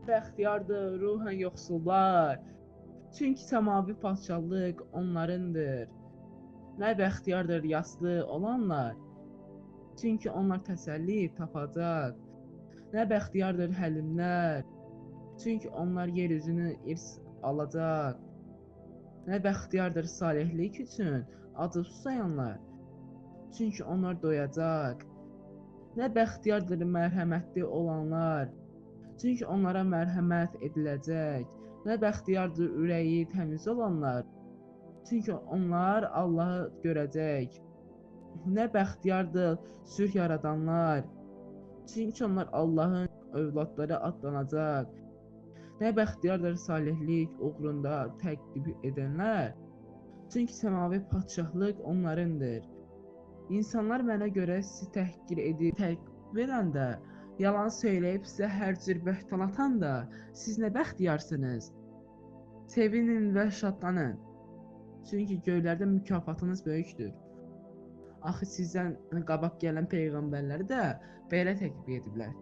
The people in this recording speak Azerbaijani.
Bəxtiyardır ruhən yoxsullar, çünki səmavi padşahlıq onlarındır. Nə bəxtiyardır yaslı olanlar, çünki onlar təsəlli tapacaq. Nə bəxtiyardır həlimlər, çünki onlar yer üzünü irs alacaq. Nə bəxtiyardır salihlik üçün acı susayanlar, çünki onlar doyacaq. Nə bəxtiyardır mərhəmətli olanlar, çünki onlara mərhəmət ediləcək. Nə bəxtiyardır ürəyi təmiz olanlar, çünki onlar Allahı görəcək. Nə bəxtiyardır sülh yaradanlar, çünki onlar Allahın övladları adlanacaq. Nə bəxtiyardır salihlik uğrunda təqib edənlər, çünki səmavi padşahlıq onlarındır. İnsanlar mənə görə sizi təhqir edib təqib verəndə, yalan söyləyib sizə hər cür böhtan atanda, siz nə bəxtiyarsınız. Sevinin və şadlanın, çünki göylərdə mükafatınız böyükdür. Axı sizdən qabaq gələn peyğəmbərləri də belə təqib ediblər.